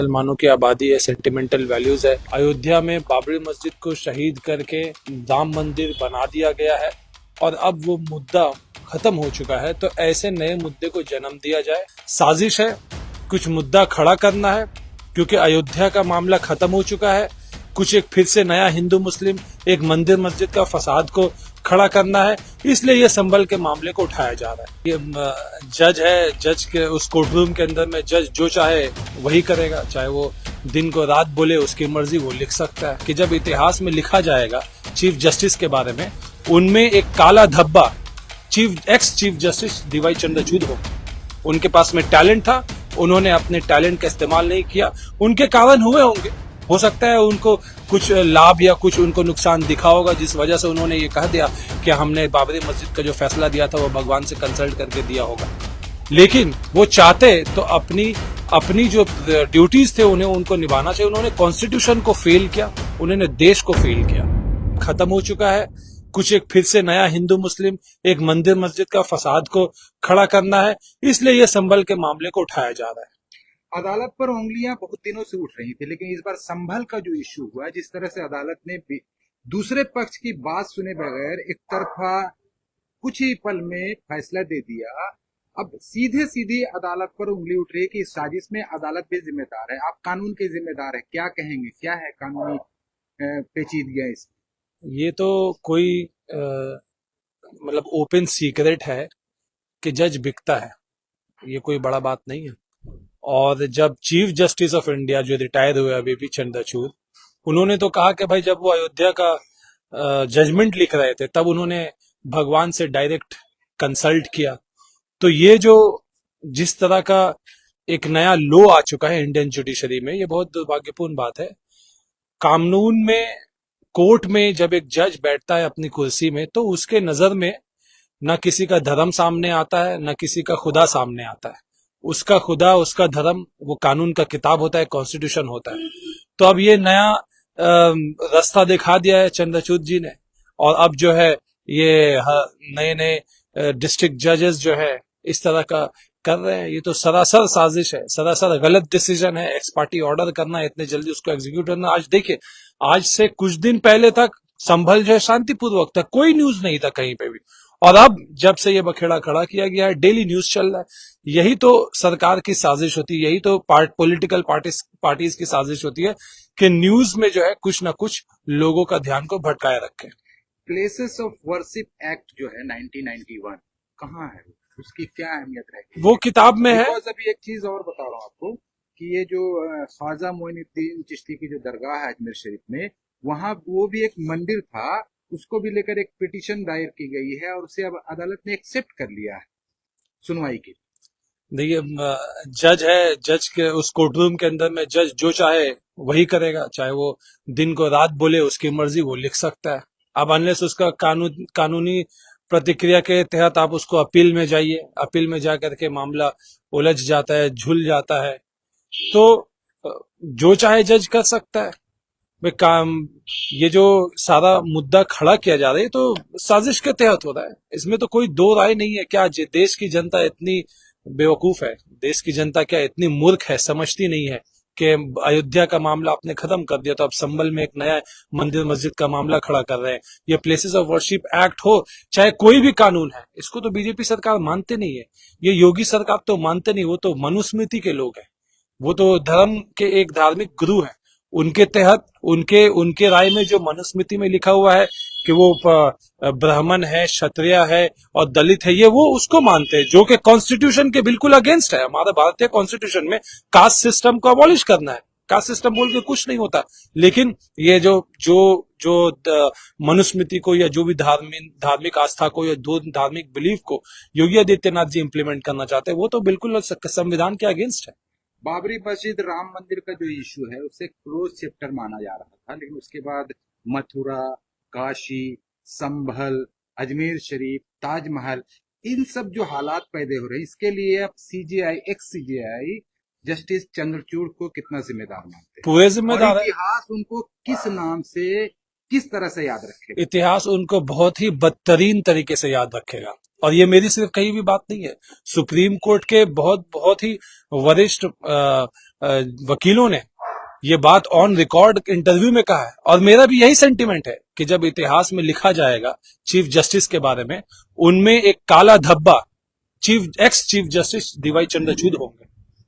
मुसलमानों की आबादी है, सेंटिमेंटल वैल्यूज है। अयोध्या में बाबरी मस्जिद को शहीद करके राम मंदिर बना दिया गया है और अब वो मुद्दा खत्म हो चुका है, तो ऐसे नए मुद्दे को जन्म दिया जाए। साजिश है, कुछ मुद्दा खड़ा करना है, क्योंकि अयोध्या का मामला खत्म हो चुका है। कुछ एक फिर से नया हिंदू मुस्लिम एक मंदिर मस्जिद का फसाद को खड़ा करना है, इसलिए ये संभल के मामले को उठाया जा रहा है। ये जज है, जज के उस कोर्ट रूम के अंदर में जज जो चाहे वही करेगा, चाहे वो दिन को रात बोले, उसकी मर्जी, वो लिख सकता है। कि जब इतिहास में लिखा जाएगा चीफ जस्टिस के बारे में, उनमें एक काला धब्बा ex chief justice DY Chandrachud हो। उनके पास में टैलेंट था, उन्होंने अपने टैलेंट का इस्तेमाल नहीं किया। उनके कारण हुए होंगे, हो सकता है उनको कुछ लाभ या कुछ उनको नुकसान दिखा होगा, जिस वजह से उन्होंने ये कह दिया कि हमने बाबरी मस्जिद का जो फैसला दिया था वो भगवान से कंसल्ट करके दिया होगा। लेकिन वो चाहते तो अपनी जो ड्यूटीज थे उन्हें उनको निभाना चाहिए। उन्होंने कॉन्स्टिट्यूशन को फेल किया, उन्होंने देश को फेल किया। खत्म हो चुका है। कुछ एक फिर से नया हिंदू मुस्लिम एक मंदिर मस्जिद का फसाद को खड़ा करना है, इसलिए ये संभल के मामले को उठाया जा रहा है। अदालत पर उंगलियां बहुत दिनों से उठ रही थी, लेकिन इस बार संभल का जो इश्यू हुआ, जिस तरह से अदालत ने दूसरे पक्ष की बात सुने बगैर एक तरफा कुछ ही पल में फैसला दे दिया, अब सीधे सीधे अदालत पर उंगली उठ रही है कि इस साजिश में अदालत भी जिम्मेदार है, आप कानून के जिम्मेदार है। क्या कहेंगे, क्या है कानूनी पेचीदगियां इसमें? ये तो कोई मतलब ओपन सीक्रेट है कि जज बिकता है, ये कोई बड़ा बात नहीं है। और जब चीफ जस्टिस ऑफ इंडिया जो रिटायर हुए अभी भी चंद्रचूड़, उन्होंने तो कहा कि भाई जब वो अयोध्या का जजमेंट लिख रहे थे तब उन्होंने भगवान से डायरेक्ट कंसल्ट किया। तो ये जो जिस तरह का एक नया लॉ आ चुका है इंडियन जुडिशरी में, ये बहुत दुर्भाग्यपूर्ण बात है। कानून में, कोर्ट में जब एक जज बैठता है अपनी कुर्सी में, तो उसके नजर में न किसी का धर्म सामने आता है, न किसी का खुदा सामने आता है। उसका खुदा, उसका धर्म वो कानून का किताब होता है, कॉन्स्टिट्यूशन होता है। तो अब ये नया रास्ता दिखा दिया है चंद्रचूड़ जी ने, और अब जो है ये नए नए डिस्ट्रिक्ट जजेस जो है इस तरह का कर रहे हैं। ये तो सरासर साजिश है, सरासर गलत डिसीजन है। एक्स पार्टी ऑर्डर करना है, इतने जल्दी उसको एग्जीक्यूट करना। आज देखिए, आज से कुछ दिन पहले तक संभल जो है शांतिपूर्वक था, कोई न्यूज नहीं था कहीं पे भी, और अब जब से ये बखेड़ा खड़ा किया गया है, डेली न्यूज चल रहा है। यही तो सरकार की साजिश होती है, यही तो पॉलिटिकल पार्टीज की साजिश होती है कि न्यूज में जो है कुछ ना कुछ लोगों का ध्यान को भटकाए रखे। प्लेसेस ऑफ वर्शिप एक्ट जो है 1991 कहाँ है, उसकी क्या अहमियत रहेगी? वो किताब में है। अभी एक चीज और बता रहा हूँ आपको कि ये जो ख्वाजा मोइनुद्दीन चिश्ती की जो दरगाह है अजमेर शरीफ में, वहां वो भी एक मंदिर था, उसको भी लेकर एक पिटीशन दायर की गई है और उसे अब अदालत ने एक्सेप्ट कर लिया है सुनवाई के। देखिए, जज है, जज के उस कोर्ट रूम के अंदर में जज जो चाहे वही करेगा, चाहे वो दिन को रात बोले, उसकी मर्जी, वो लिख सकता है। अब अनलेस उसका कानूनी प्रतिक्रिया के तहत आप उसको अपील में जाइए, अपील में जा करके मामला उलझ जाता है, झुल जाता है, तो जो चाहे जज कर सकता है। वे काम, ये जो सारा मुद्दा खड़ा किया जा रहा है तो साजिश के तहत हो रहा है, इसमें तो कोई दो राय नहीं है। क्या देश की जनता इतनी बेवकूफ है, देश की जनता क्या इतनी मूर्ख है, समझती नहीं है कि अयोध्या का मामला आपने खत्म कर दिया तो अब संभल में एक नया मंदिर मस्जिद का मामला खड़ा कर रहे हैं। ये प्लेसेस ऑफ वर्शिप एक्ट हो, चाहे कोई भी कानून है, इसको तो बीजेपी सरकार मानते नहीं है, ये योगी सरकार तो मानते नहीं। वो तो मनुस्मृति के लोग हैं, वो तो धर्म के एक धार्मिक गुरु हैं। उनके तहत उनके उनके राय में जो मनुस्मृति में लिखा हुआ है कि वो ब्राह्मण है, क्षत्रिय है और दलित है, ये वो उसको मानते हैं, जो कि कॉन्स्टिट्यूशन के बिल्कुल अगेंस्ट है। हमारा भारतीय कॉन्स्टिट्यूशन में कास्ट सिस्टम को अबॉलिश करना है, कास्ट सिस्टम बोल के कुछ नहीं होता। लेकिन ये जो जो जो मनुस्मृति को या जो भी धार्मिक आस्था को या दो धार्मिक बिलीफ को योगी आदित्यनाथ जी इंप्लीमेंट करना चाहते हैं, वो तो बिल्कुल संविधान के अगेंस्ट है। बाबरी मस्जिद राम मंदिर का जो इश्यू है उसे क्लोज चैप्टर माना जा रहा था, लेकिन उसके बाद मथुरा, काशी, संभल, अजमेर शरीफ, ताजमहल, इन सब जो हालात पैदा हो रहे हैं, इसके लिए अब CJI, x CJI justice Chandrachud को कितना जिम्मेदार मानते हैं? पूरे जिम्मेदार है। इतिहास उनको किस नाम से, किस तरह से याद रखेगा? इतिहास उनको बहुत ही बदतरीन तरीके से याद रखेगा। और ये मेरी सिर्फ कहीं भी बात नहीं है, सुप्रीम कोर्ट के बहुत बहुत ही वरिष्ठ वकीलों ने ये बात ऑन रिकॉर्ड इंटरव्यू में कहा है, और मेरा भी यही सेंटिमेंट है कि जब इतिहास में लिखा जाएगा चीफ जस्टिस के बारे में, उनमें एक काला धब्बा ex chief justice DY Chandrachud होंगे।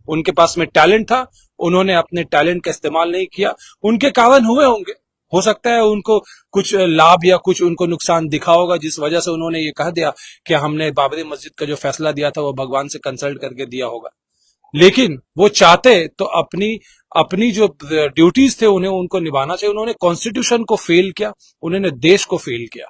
उनके पास में टैलेंट था, उन्होंने अपने टैलेंट का इस्तेमाल नहीं किया, उनके कारण हुए होंगे। हो सकता है उनको कुछ लाभ या कुछ उनको नुकसान दिखा होगा, जिस वजह से उन्होंने ये कह दिया कि हमने बाबरी मस्जिद का जो फैसला दिया था वो भगवान से कंसल्ट करके दिया होगा। लेकिन वो चाहते तो अपनी अपनी जो ड्यूटीज थे उन्हें उनको निभाना चाहिए। उन्होंने कॉन्स्टिट्यूशन को फेल किया, उन्होंने देश को फेल किया।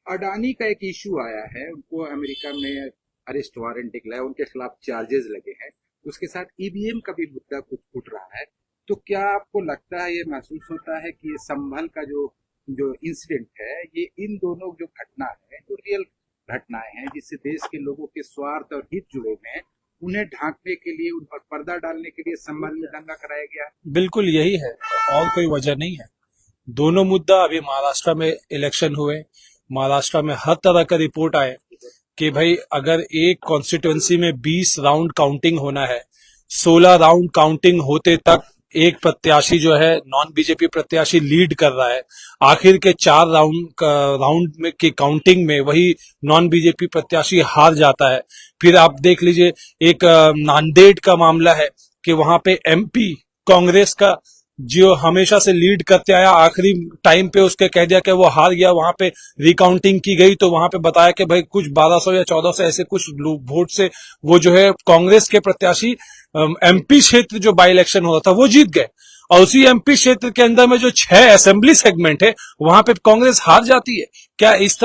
अडानी का एक इशू आया है, उनको अमेरिका में अरेस्ट वारंट निकला है, उनके खिलाफ चार्जेस लगे हैं, उसके साथ ईवीएम का भी मुद्दा कुछ उठ रहा है। तो क्या आपको लगता है, ये महसूस होता है कि ये संभल का जो जो इंसिडेंट है, ये इन दोनों जो घटना है जो रियल घटनाएं हैं जिससे देश के लोगों के स्वार्थ और हित जुड़े हुए हैं, उन्हें ढांकने के लिए, उन पर पर्दा डालने के लिए संभल में दंगा कराया गया है? बिल्कुल यही है, और कोई वजह नहीं है। दोनों मुद्दा, अभी महाराष्ट्र में इलेक्शन हुए, महाराष्ट्र में हर तरह का रिपोर्ट आए कि भाई अगर एक कॉन्स्टिट्यूएंसी में 20 राउंड काउंटिंग होना है, 16 राउंड काउंटिंग होते तक एक प्रत्याशी जो है नॉन बीजेपी प्रत्याशी लीड कर रहा है, आखिर के 4 राउंड में की काउंटिंग में वही नॉन बीजेपी प्रत्याशी हार जाता है। फिर आप देख लीजिए एक नांदेड़ का मामला है कि वहां पे एमपी कांग्रेस का जो हमेशा से लीड करते आया, आखिरी टाइम पे उसके कह दिया कि वो हार गया। वहां पे रिकाउंटिंग की गई तो वहां पे बताया कि भाई कुछ 1200 या 1400 ऐसे कुछ वोट से वो जो है कांग्रेस के प्रत्याशी एमपी क्षेत्र जो बाई इलेक्शन हो रहा था वो जीत गए, और उसी एमपी क्षेत्र के अंदर में जो 6 असेंबली सेगमेंट है वहां पे कांग्रेस हार जाती है। क्या इस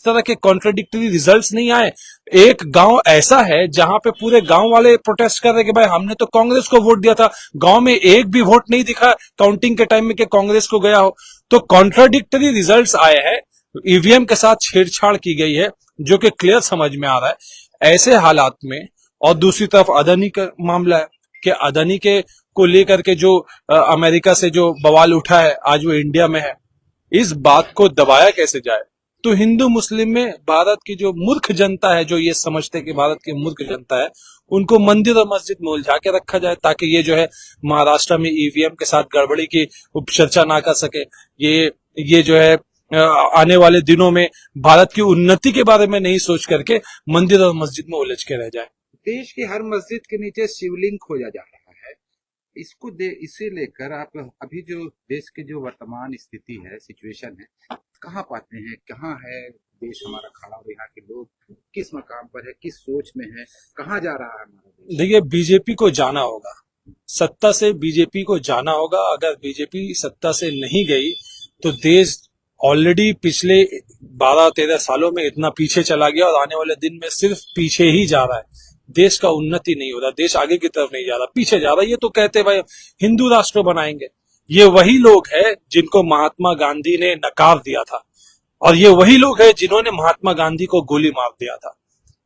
तरह के कॉन्ट्राडिक्टरी रिजल्ट्स नहीं आए? एक गांव ऐसा है जहां पे पूरे गांव वाले प्रोटेस्ट कर रहे कि भाई हमने तो कांग्रेस को वोट दिया था, गांव में एक भी वोट नहीं दिखा काउंटिंग के टाइम में कि कांग्रेस को गया हो। तो कॉन्ट्राडिक्टरी रिजल्ट्स आए हैं, ईवीएम के साथ छेड़छाड़ की गई है, जो कि क्लियर समझ में आ रहा है ऐसे हालात में। और दूसरी तरफ अदानी का मामला है कि अदानी के को लेकर के जो अमेरिका से जो बवाल उठा है, आज वो इंडिया में है, इस बात को दबाया कैसे जाए? तो हिंदू मुस्लिम में भारत की जो मूर्ख जनता है, जो ये समझते कि भारत की मूर्ख जनता है, उनको मंदिर और मस्जिद में उलझा के रखा जाए, ताकि ये जो है महाराष्ट्र में ईवीएम के साथ गड़बड़ी की चर्चा ना कर सके। ये जो है आने वाले दिनों में भारत की उन्नति के बारे में नहीं सोच करके मंदिर और मस्जिद में उलझ के रह जाए। देश की हर मस्जिद के नीचे शिवलिंग खोजा जा रहा है। इसे लेकर आप अभी जो देश की जो वर्तमान स्थिति है, सिचुएशन है, कहाँ पाते हैं, कहाँ है देश हमारा खड़ा, और यहाँ के लोग किस मकाम पर है, किस सोच में है, कहाँ जा रहा है हमारा देश? देखिए, बीजेपी को जाना होगा, सत्ता से बीजेपी को जाना होगा। अगर बीजेपी सत्ता से नहीं गई तो देश ऑलरेडी पिछले 12-13 सालों में इतना पीछे चला गया, और आने वाले दिन में सिर्फ पीछे ही जा रहा है। देश का उन्नति नहीं हो रहा, देश आगे की तरफ नहीं जा रहा, पीछे जा रहा है। ये तो कहते भाई हिंदू राष्ट्र बनाएंगे, ये वही लोग हैं जिनको महात्मा गांधी ने नकार दिया था, और ये वही लोग हैं जिन्होंने महात्मा गांधी को गोली मार दिया था।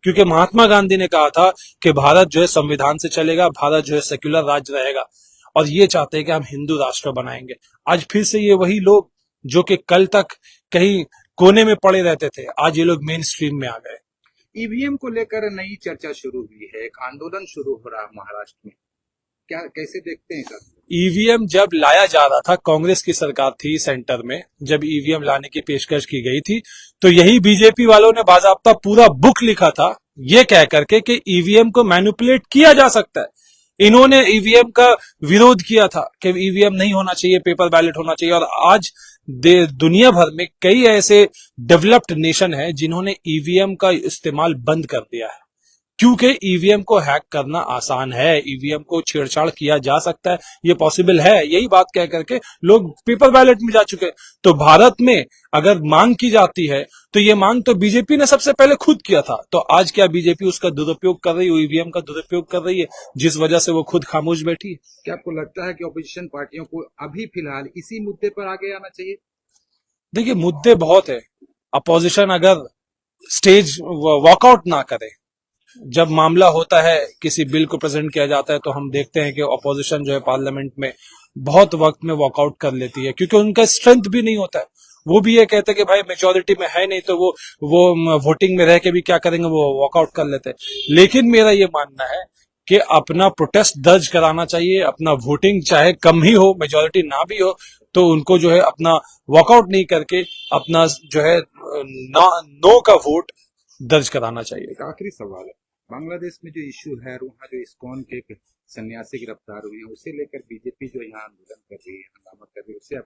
क्योंकि महात्मा गांधी ने कहा था कि भारत जो है संविधान से चलेगा, भारत जो है सेक्युलर राज्य रहेगा, और ये चाहते हैं कि हम हिंदू राष्ट्र बनाएंगे। आज फिर से ये वही लोग जो कि कल तक कहीं कोने में पड़े रहते थे, आज ये लोग मेन स्ट्रीम में आ गए। ईवीएम को लेकर नई चर्चा शुरू हुई है, एक आंदोलन शुरू हो रहा है महाराष्ट्र में, क्या कैसे देखते हैं सर? ईवीएम जब लाया जा रहा था, कांग्रेस की सरकार थी सेंटर में, जब ईवीएम लाने की पेशकश की गई थी, तो यही बीजेपी वालों ने बाजाब्ता पूरा बुक लिखा था ये कह करके कि ईवीएम को मैनिपुलेट किया जा सकता है। इन्होंने ईवीएम का विरोध किया था कि ईवीएम नहीं होना चाहिए, पेपर बैलेट होना चाहिए। और आज दुनिया भर में कई ऐसे डेवलप्ड नेशन हैं जिन्होंने ईवीएम का इस्तेमाल बंद कर दिया है, क्योंकि ईवीएम को हैक करना आसान है, ईवीएम को छेड़छाड़ किया जा सकता है, ये पॉसिबल है। यही बात कह करके लोग पेपर बैलेट में जा चुके हैं। तो भारत में अगर मांग की जाती है तो ये मांग तो बीजेपी ने सबसे पहले खुद किया था, तो आज क्या बीजेपी उसका दुरुपयोग कर रही है, ईवीएम का दुरुपयोग कर रही है, जिस वजह से वो खुद खामोश बैठी है? क्या आपको लगता है कि ऑपोजिशन पार्टियों को अभी फिलहाल इसी मुद्दे पर आगे आना चाहिए? देखिए, मुद्दे बहुत है। अपोजिशन अगर स्टेज वॉकआउट ना करे, जब मामला होता है किसी बिल को प्रेजेंट किया जाता है, तो हम देखते हैं कि अपोजिशन जो है पार्लियामेंट में बहुत वक्त में वॉकआउट कर लेती है, क्योंकि उनका स्ट्रेंथ भी नहीं होता है। वो भी ये कहते हैं कि भाई मेजोरिटी में है नहीं, तो वो वोटिंग में रह के भी क्या करेंगे, वो वॉकआउट कर लेते हैं। लेकिन मेरा ये मानना है कि अपना प्रोटेस्ट दर्ज कराना चाहिए, अपना वोटिंग चाहे कम ही हो, मेजोरिटी ना भी हो, तो उनको जो है अपना वॉकआउट नहीं करके अपना जो है नो का वोट दर्ज कराना चाहिए। एक आखिरी सवाल है, बांग्लादेश में जो इश्यू है और वहाँ जो इस्कॉन के एक सन्यासी गिरफ्तार हुए हैं, उसे लेकर बीजेपी जो यहाँ आंदोलन कर रही है, हंगामा कर रही है, उसे आप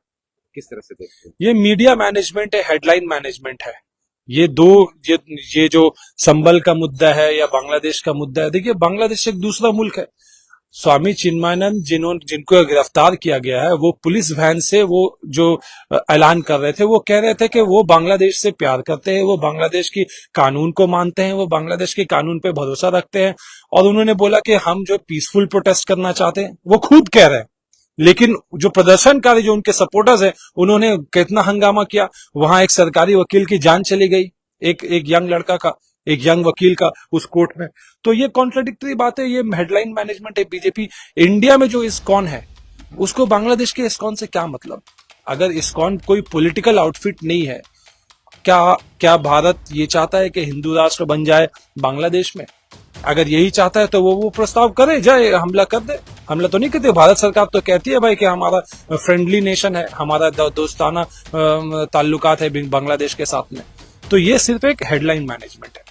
किस तरह से देखते हैं? ये मीडिया मैनेजमेंट है, हेडलाइन मैनेजमेंट है। ये दो ये जो संबल का मुद्दा है या बांग्लादेश का मुद्दा है, देखिए बांग्लादेश एक दूसरा मुल्क है। स्वामी चिन्मयानंद जिनको गिरफ्तार किया गया है, वो पुलिस वैन से वो जो ऐलान कर रहे थे, वो कह रहे थे कि वो बांग्लादेश से प्यार करते हैं, वो बांग्लादेश की कानून को मानते हैं, वो बांग्लादेश के कानून पे भरोसा रखते हैं। और उन्होंने बोला कि हम जो पीसफुल प्रोटेस्ट करना चाहते हैं, वो खुद कह रहे हैं। लेकिन जो प्रदर्शनकारी जो उनके सपोर्टर्स हैं, उन्होंने कितना हंगामा किया, वहां एक सरकारी वकील की जान चली गई, एक यंग लड़का का, एक यंग वकील का उस कोर्ट में। तो ये कॉन्ट्राडिक्टरी बात है, ये हेडलाइन मैनेजमेंट है बीजेपी। इंडिया में जो इस्कॉन है, उसको बांग्लादेश के इस्कॉन से क्या मतलब? अगर इस्कॉन कोई पॉलिटिकल आउटफिट नहीं है, क्या क्या भारत ये चाहता है कि हिंदू राष्ट्र बन जाए बांग्लादेश में? अगर यही चाहता है तो वो प्रस्ताव करे, जाए हमला कर दे। हमला तो नहीं करते, भारत सरकार तो कहती है भाई कि हमारा फ्रेंडली नेशन है, हमारा दोस्ताना ताल्लुकात है बांग्लादेश के साथ में। तो ये सिर्फ एक हेडलाइन मैनेजमेंट है।